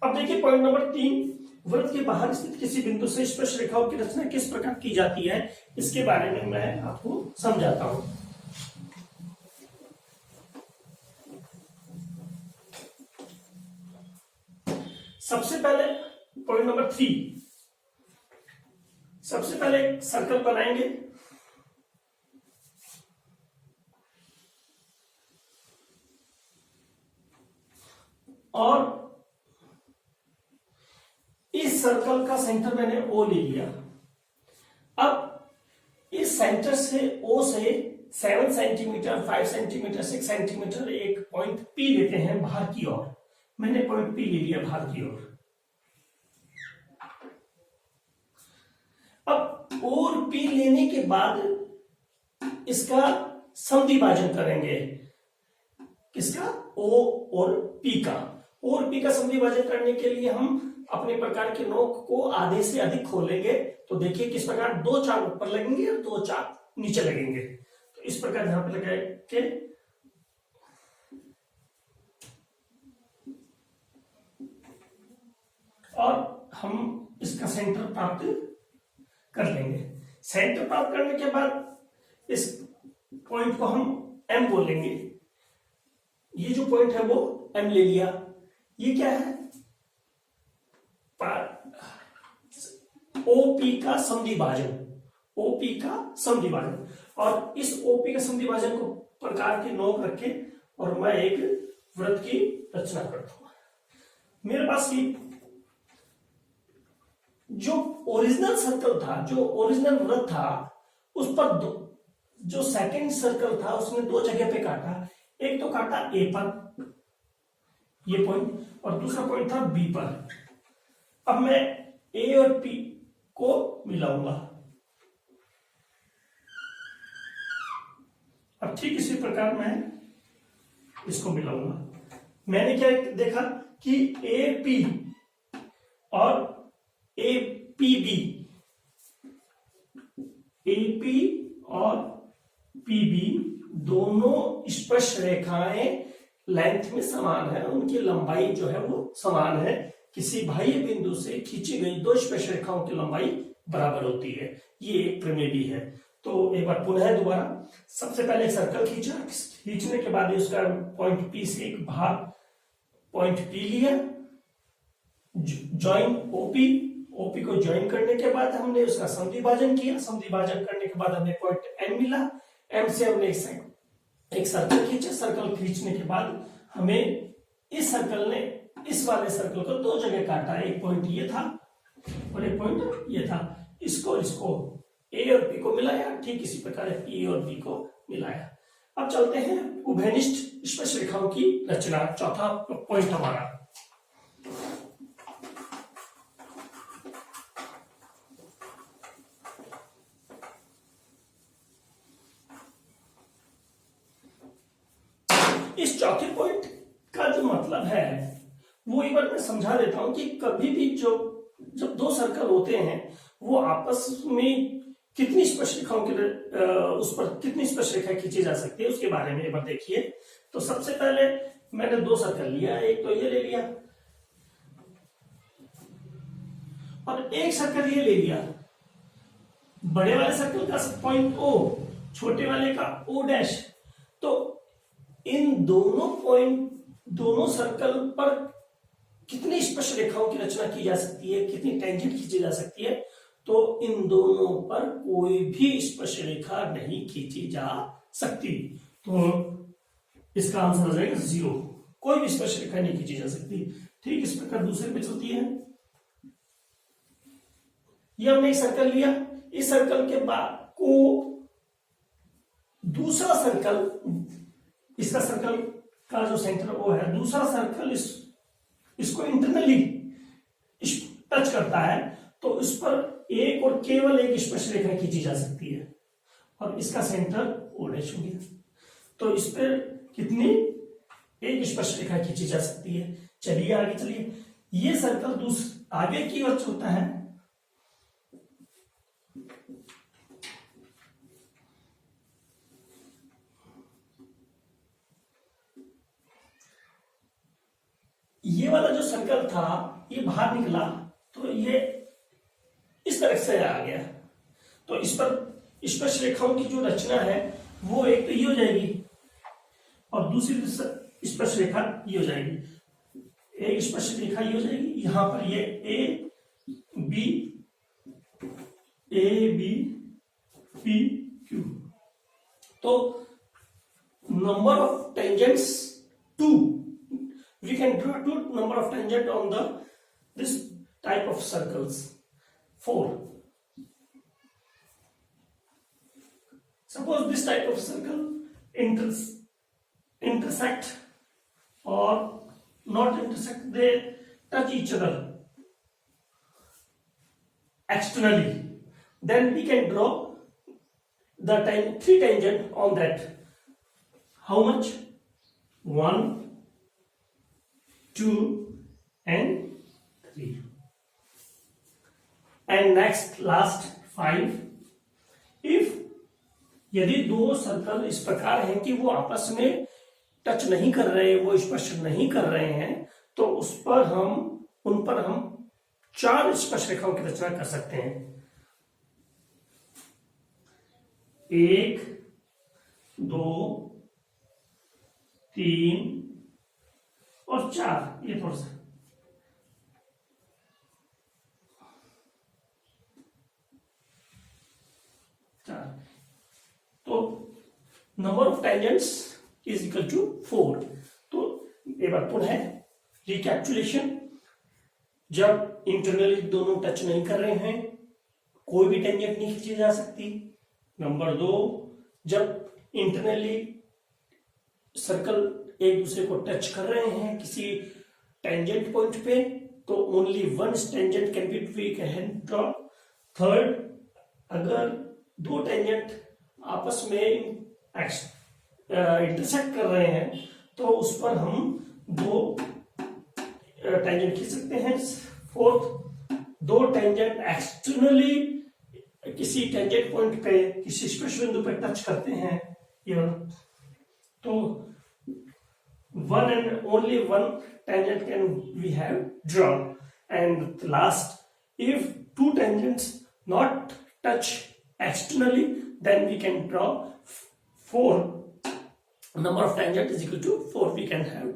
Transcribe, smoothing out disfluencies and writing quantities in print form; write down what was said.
अब देखिए point number 3, वृत्त के बाहर स्थित किसी बिंदु से स्पर्श रेखाओं की रचना किस प्रकार की जाती है, इसके बारे में मैं आपको समझाता हूं। सबसे पहले पॉइंट नंबर 3, सबसे पहले एक सर्कल बनाएंगे और इस सर्कल का सेंटर मैंने ओ ले लिया। अब इस सेंटर से ओ से 7 सेंटीमीटर, 5 सेंटीमीटर, 6 सेंटीमीटर एक पॉइंट पी लेते हैं बाहर की ओर। मैंने पॉइंट पी ले लिया बाहर की ओर। अब ओ और पी लेने के बाद इसका समद्विभाजन करेंगे। किसका? ओ और पी का। ओ और पी का समद्विभाजन करने के लिए हम अपने प्रकार के नोक को आधे से अधिक खोलेंगे। तो देखिए किस प्रकार 2 चाप ऊपर लगेंगे और 2 चाप नीचे लगेंगे। तो इस प्रकार यहां पे लगा के और हम इसका सेंटर प्राप्त कर लेंगे। सेंटर प्राप्त करने के बाद इस पॉइंट को हम एम बोलेंगे। ये जो पॉइंट है वो एम ले लिया। ये क्या है? ओपी का समद्विभाजन, ओपी का समद्विभाजन। और इस ओपी का समद्विभाजन को प्रकार के नोक रखे और मैं एक वृत्त की रचना करता हूं। मेरे पास ये जो ओरिजिनल सर्कल था, जो ओरिजिनल वृत्त था, उस पर जो सेकंड सर्कल था उसने 2 जगह पे काटा। एक तो काटा ए पर, ये पॉइंट, और दूसरा पॉइंट था बी पर। अब मैं ए और पी को मिलाऊंगा। अब ठीक इसी प्रकार मैं इसको मिलाऊंगा। मैंने क्या देखा कि ए पी और A P B, A P और पी बी दोनों स्पर्श रेखाएं लेंथ में समान है, उनकी लंबाई जो है वो समान है। किसी बाह्य बिंदु से खींची गई 2 स्पर्श रेखाओं की लंबाई बराबर होती है। ये एक प्रमेय भी है। तो एक बार पुनः दोबारा, सबसे पहले एक सर्कल खींचा, खींचने के बाद उसका पॉइंट पी से एक बाहर पॉइंट पी लिया, ज्वाइन ओपी, ओपी को ज्वाइन करने के बाद हमने उसका समद्विभाजन किया। समद्विभाजन करने के बाद हमें पॉइंट एम मिला। एम से हमने एक सर्कल खींचा। सर्कल खींचने के बाद हमें इस सर्कल ने इस वाले सर्कल को 2 जगह काटा। एक पॉइंट ये था और एक पॉइंट ये था। इसको ए और बी को मिलाया। ठीक इसी प्रकार ए और बी को मिलाया। अब चलते हैं उभयनिष्ठ स्पर्श रेखाओं की रचना, चौथा पॉइंट हमारा। इस चौथे पॉइंट का जो मतलब है वो एक बार मैं समझा देता हूं कि कभी भी जब 2 सर्कल होते हैं वो आपस में कितनी स्पर्श रेखाओं के उस पर कितनी स्पर्श रेखा खींची जा सकती है उसके बारे में एक बार देखिए। तो सबसे पहले मैंने 2 सर्कल लिया, एक तो ये ले लिया और एक सर्कल ये ले लिया। बड़े वाले सर्कल का पॉइंट ओ, छोटे वाले का ओ डैश। तो इन दोनों सर्कल पर कितनी स्पर्श रेखाओं की रचना की जा सकती है, कितनी टेंजेंट खींची जा सकती है? तो इन दोनों पर कोई भी स्पर्श रेखा नहीं खींची जा सकती। तो इसका आंसर हो जाएगा 0। कोई भी स्पर्श रेखा नहीं खींची जा सकती। ठीक इस प्रकार दूसरे पे चलती है। ये हमने एक सर्कल लिया। इस सर्कल के बाद को दूसरा सर्कल, इसका सर्कल का जो सेंटर वो है, दूसरा सर्कल इसको इंटरनली टच करता है। तो इस पर एक और केवल एक स्पर्श रेखा खींची जा सकती है और इसका सेंटर ओ डैश हो गया। तो इस पर कितनी? एक स्पर्श रेखा खींची जा सकती है। चलिए आगे चलिए। ये सर्कल आगे की ओर चलता है। ये वाला जो सर्कल था ये बाहर निकला तो ये इस तरह से आ गया, तो इस पर स्पर्श रेखाओं की जो रचना है वो एक तो ये हो जाएगी और दूसरी स्पर्श रेखा ये हो जाएगी। एक स्पर्श रेखा ये हो जाएगी, यहां पर ये ए बी पी क्यू। तो number of tangents 2, we can draw 2 number of tangent on this type of circles. 4, suppose this type of circle intersect or not intersect, they touch each other externally, then we can draw the 3 tangent on that. How much? 1, 2 and 3. And next last 5. If यदि दो circle इस प्रकार हैं कि वो आपस में touch नहीं कर रहे, वो स्पर्श नहीं कर रहे हैं, तो उन पर हम 4 स्पर्श रेखाओं की रचना कर सकते हैं। 1, 2, 3 और 4, ये थोड़ा सा तो number of tangents is equal to 4। तो एक बार पुनः रिकैप्चुलेशन, जब इंटरनली दोनों टच नहीं कर रहे हैं कोई भी टेंजेंट नहीं खींची जा सकती। नंबर 2, जब इंटरनली सर्कल एक दूसरे को टच कर रहे हैं किसी टेंजेंट पॉइंट पे, तो only one tangent can be we can draw. Third, अगर दो टेंजेंट आपस में इंटरसेक्ट कर रहे हैं तो उस पर हम 2 टेंजेंट खींच सकते हैं। फोर्थ, 2 टेंजेंट एक्सटर्नली किसी टेंजेंट पॉइंट पे किसी स्पर्श बिंदु पे टच करते हैं तो one and only one tangent can we have drawn. And last, if 2 tangents not touch externally, then we can draw 4. Number of tangent is equal to 4 we can have